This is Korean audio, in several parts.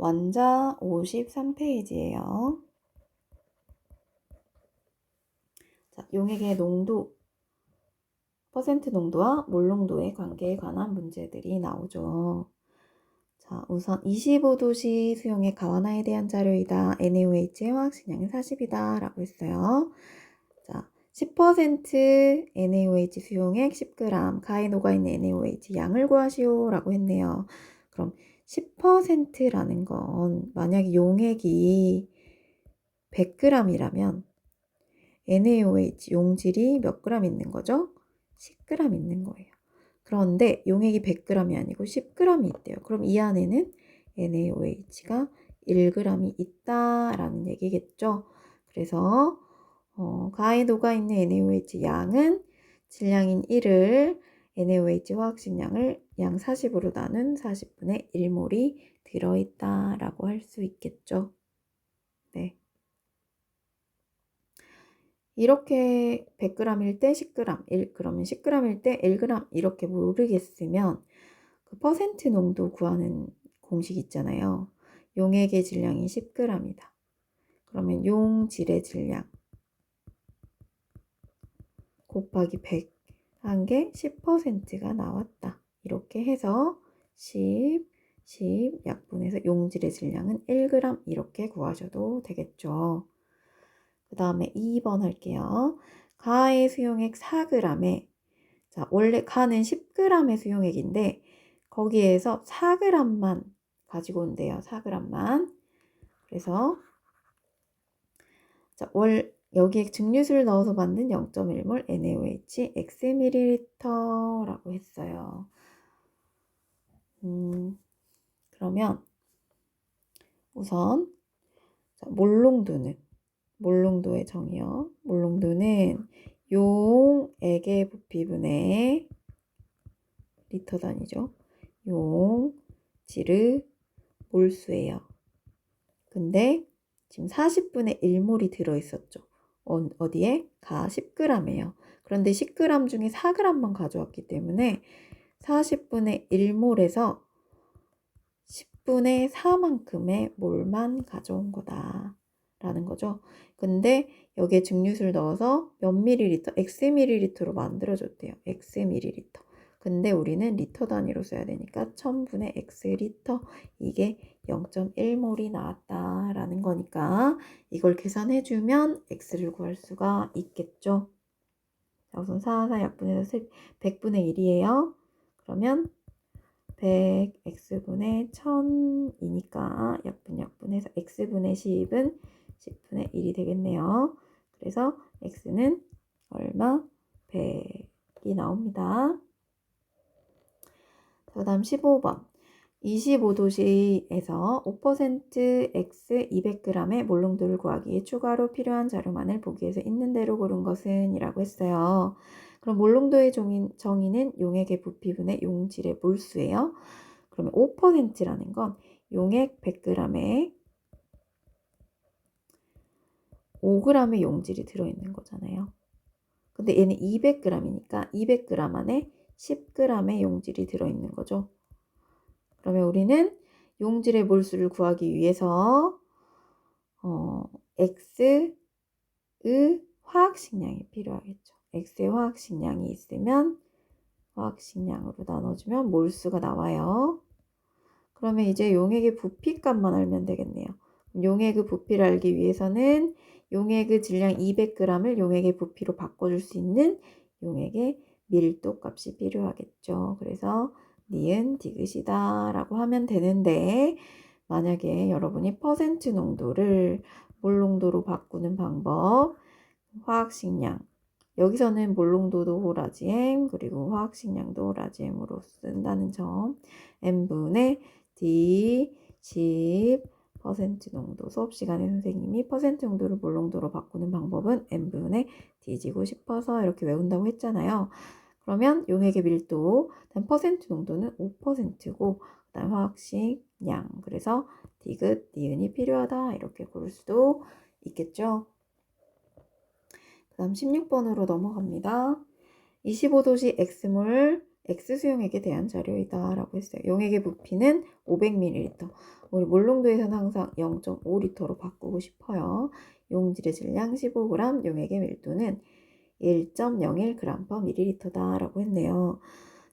원자 53페이지예요. 자, 용액의 농도, 퍼센트 농도와 몰 농도의 관계에 관한 문제들이 나오죠. 자, 우선 25도씨 수용액 가와나에 대한 자료이다. NaOH의 화학식량이 40이다 라고 했어요. 자, 10% NaOH 수용액 10g, 가에 녹아있는 NaOH 양을 구하시오 라고 했네요. 그럼 10%라는 건 만약에 용액이 100g이라면 NaOH 용질이 몇 g 있는 거죠? 10g 있는 거예요. 그런데 용액이 100g이 아니고 10g이 있대요. 그럼 이 안에는 NaOH가 1g이 있다라는 얘기겠죠. 그래서 가에 녹아있는 NaOH 양은 질량인 1을 NaOH 화학식량을 양 40으로 나눈 40분의 1몰이 들어있다라고 할 수 있겠죠. 네. 이렇게 100g일 때 10g, 그러면 10g일 때 1g 이렇게 모르겠으면 그 퍼센트 농도 구하는 공식 있잖아요. 용액의 질량이 10g이다. 그러면 용질의 질량 곱하기 100 한 게 10%가 나왔다. 이렇게 해서 10 약분해서 용질의 질량은 1g 이렇게 구하셔도 되겠죠. 그 다음에 2번 할게요. 가의 수용액 4g에 자, 원래 가는 10g의 수용액인데 거기에서 4g만 가지고 온대요. 4g만. 그래서 자, 여기에 증류수를 넣어서 만든 0.1몰 NaOH xml라고 했어요. 그러면 우선 자, 몰농도의 정의요. 몰농도는 용액의 부피분의 리터 단위죠. 용지르 몰수예요. 근데 지금 40분의 1몰이 들어있었죠. 어디에? 가 10g이에요. 그런데 10g 중에 4g만 가져왔기 때문에 40분의 1몰에서 10분의 4만큼의 몰만 가져온 거다라는 거죠. 근데 여기에 증류수를 넣어서 몇 밀리리터? xml로 만들어줬대요. xml. 근데 우리는 리터 단위로 써야 되니까 1000분의 x리터 이게 0.1몰이 나왔다라는 거니까 이걸 계산해주면 x를 구할 수가 있겠죠. 자, 우선 4 약분해서 100분의 1이에요. 그러면 100x분의 1000이니까 약분해서 x분의 10은 10분의 1이 되겠네요. 그래서 x는 얼마? 100이 나옵니다. 그 다음 15번 25도씨에서 5% x 200g의 몰농도를 구하기 위해 추가로 필요한 자료만을 보기에서 있는 대로 고른 것은 이라고 했어요. 그럼 몰농도의 정의는 용액의 부피분의 용질의 몰수예요. 그러면 5%라는 건 용액 100g에 5g의 용질이 들어있는 거잖아요. 근데 얘는 200g이니까 200g 안에 10g의 용질이 들어있는 거죠. 그러면 우리는 용질의 몰수를 구하기 위해서 X의 화학식량이 필요하겠죠. X의 화학식량이 있으면 화학식량으로 나눠주면 몰수가 나와요. 그러면 이제 용액의 부피값만 알면 되겠네요. 용액의 부피를 알기 위해서는 용액의 질량 200g을 용액의 부피로 바꿔줄 수 있는 용액의 밀도 값이 필요하겠죠. 그래서 니은 디귿이다 라고 하면 되는데 만약에 여러분이 퍼센트 농도를 몰 농도로 바꾸는 방법 화학식량 여기서는 몰 농도도 라지엠 그리고 화학식량도 라지엠으로 쓴다는 점 n분의 d 10% 농도 수업 시간에 선생님이 퍼센트 농도를 몰 농도로 바꾸는 방법은 n분의 d지고 싶어서 이렇게 외운다고 했잖아요. 그러면 용액의 밀도, 다음 퍼센트 농도는 5%고 그다음 화학식량 그래서 디귿, 니은이 필요하다 이렇게 고를 수도 있겠죠. 그 다음 16번으로 넘어갑니다. 25도씨 x몰 X 수용액에 대한 자료이다 라고 했어요. 용액의 부피는 500ml. 우리 몰롱도에서는 항상 0.5L로 바꾸고 싶어요. 용질의 질량 15g, 용액의 밀도는 1.01g/ml다 라고 했네요.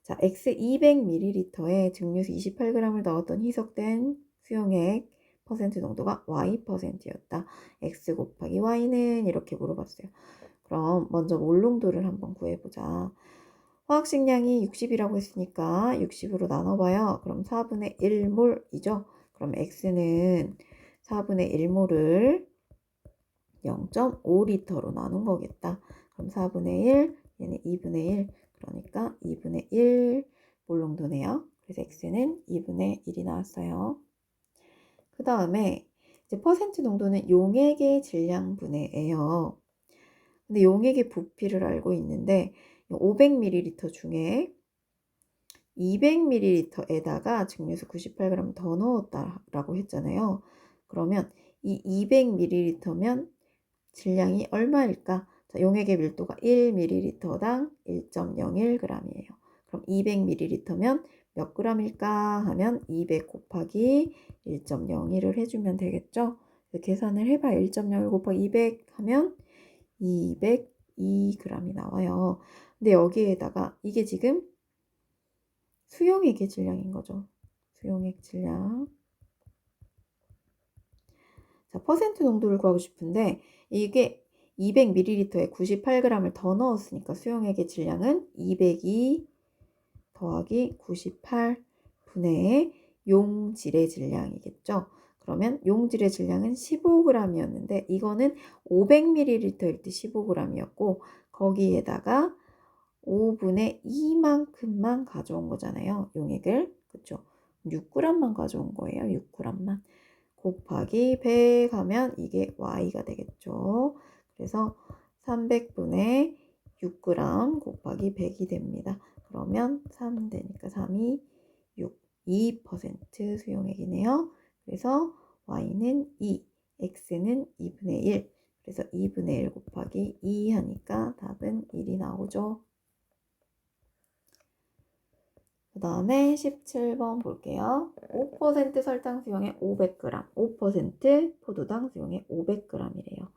자, X 200ml에 증류수 28g을 넣었던 희석된 수용액 퍼센트 농도가 Y%였다. X 곱하기 Y는 이렇게 물어봤어요. 그럼 먼저 몰농도를 한번 구해보자. 화학식량이 60이라고 했으니까 60으로 나눠봐요. 그럼 4분의 1몰이죠. 그럼 X는 4분의 1몰을 0.5L로 나눈 거겠다. 그럼 4분의 1, 얘는 2분의 1, 그러니까 2분의 1 몰농도네요. 그래서 X는 2분의 1이 나왔어요. 그 다음에 이제 퍼센트 농도는 용액의 질량분해예요. 근데 용액의 부피를 알고 있는데 500ml 중에 200ml에다가 증류수 98g 더 넣었다라고 했잖아요. 그러면 이 200ml면 질량이 얼마일까? 자, 용액의 밀도가 1ml당 1.01g이에요. 그럼 200ml면 몇 g일까 하면 200 곱하기 1.01을 해주면 되겠죠? 계산을 해봐요. 1.01 곱하기 200 하면 202g이 나와요. 근데 여기에다가 이게 지금 수용액의 질량인 거죠. 수용액 질량. 자, 퍼센트 농도를 구하고 싶은데 이게 200ml에 98g을 더 넣었으니까 수용액의 질량은 202 더하기 98분의 용질의 질량이겠죠. 그러면 용질의 질량은 15g이었는데 이거는 500ml일 때 15g이었고 거기에다가 5분의 2만큼만 가져온 거잖아요. 용액을. 그쵸? 6g만 가져온 거예요. 6g만. 곱하기 100 하면 이게 y가 되겠죠. 그래서 300분의 6g 곱하기 100이 됩니다. 그러면 3 되니까 3이 6, 2% 수용액이네요. 그래서 y는 2, x는 2분의 1. 그래서 2분의 1 곱하기 2 하니까 답은 1이 나오죠. 그 다음에 17번 볼게요. 5% 설탕 수용액 500g, 5% 포도당 수용액 500g이래요.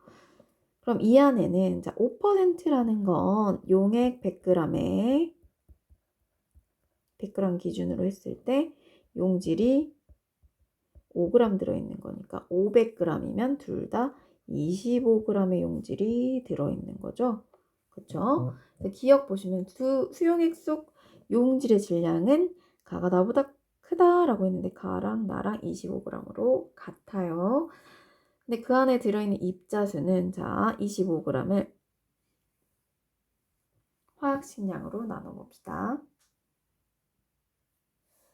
그럼 이 안에는 자 5%라는 건 용액 100g에 100g 기준으로 했을 때 용질이 5g 들어있는 거니까 500g이면 둘 다 25g의 용질이 들어있는 거죠. 그쵸? 기억 보시면 수용액 속 용질의 질량은 가가 나보다 크다라고 했는데 가랑 나랑 25g으로 같아요. 근데 그 안에 들어있는 입자수는 자 25g을 화학식량으로 나눠봅시다.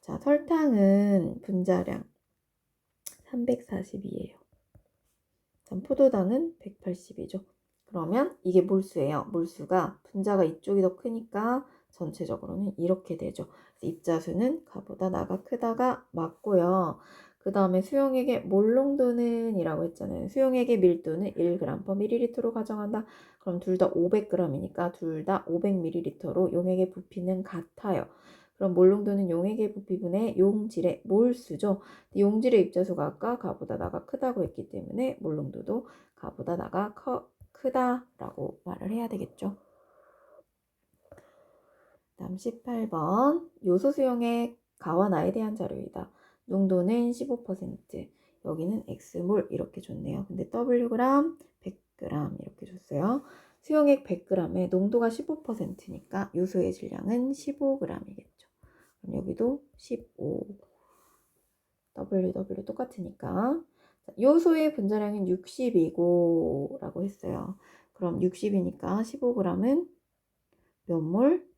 자 설탕은 분자량 340이에요. 포도당은 180이죠. 그러면 이게 몰수예요. 몰수가 분자가 이쪽이 더 크니까 전체적으로는 이렇게 되죠. 입자수는 가보다 나가 크다가 맞고요. 그 다음에 수용액의 몰농도는 이라고 했잖아요. 수용액의 밀도는 1g/ml로 가정한다. 그럼 둘 다 500g이니까 둘 다 500ml로 용액의 부피는 같아요. 그럼 몰농도는 용액의 부피분의 용질의 몰수죠. 용질의 입자수가 아까 가보다 나가 크다고 했기 때문에 몰농도도 가보다 나가 크다라고 말을 해야 되겠죠. 다음 18번 요소 수용액 가와 나에 대한 자료이다. 농도는 15%, 여기는 X몰 이렇게 줬네요. 근데 Wg 100g 이렇게 줬어요. 수용액 100g에 농도가 15%니까 요소의 질량은 15g이겠죠. 그럼 여기도 15. WW 똑같으니까 요소의 분자량은 60이고 라고 했어요. 그럼 60이니까 15g은 몇 몰?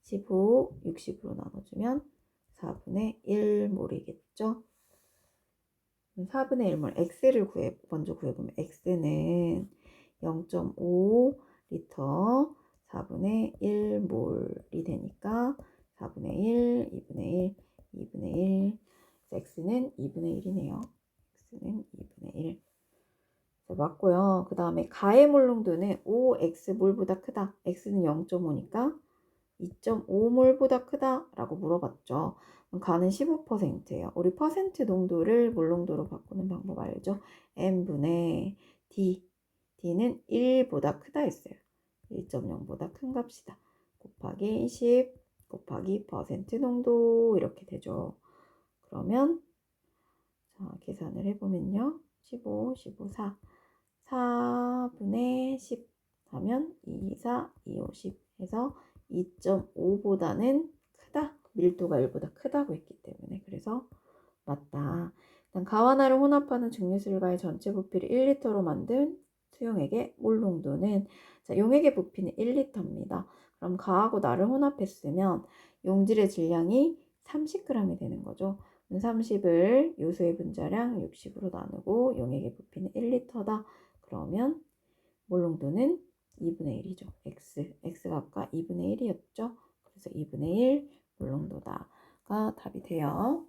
15, 60으로 나눠주면 4분의 1몰이겠죠. 4분의 1몰 X를 먼저 구해보면 X는 0.5리터 4분의 1몰이 되니까 4분의 1, 2분의 1, 2분의 1 X는 2분의 1이네요. X는 2분의 1 맞고요. 그 다음에 가의 몰농도는 5X몰보다 크다. X는 0.5니까 2.5몰보다 크다라고 물어봤죠. 그럼 가는 15%예요. 우리 퍼센트 농도를 몰농도로 바꾸는 방법 알죠? n분의 d, d는 1보다 크다 했어요. 1.0보다 큰 값이다. 곱하기 10 곱하기 퍼센트 농도 이렇게 되죠. 그러면 자, 계산을 해보면요. 15, 15, 4. 4분의 10 하면 2, 4, 2, 5, 10 해서 2.5보다는 크다. 밀도가 1보다 크다고 했기 때문에. 그래서 맞다. 일단 가와나를 혼합하는 증류술과의 전체 부피를 1리터로 만든 수용액의 몰 농도는 자, 용액의 부피는 1리터입니다. 그럼 가하고 나를 혼합했으면 용질의 질량이 30g이 되는 거죠. 30을 요소의 분자량 60으로 나누고 용액의 부피는 1리터다. 그러면 몰 농도는 2분의 1이죠. x가 아까 2분의 1이었죠. 그래서 2분의 1 몰 농도다가 답이 돼요.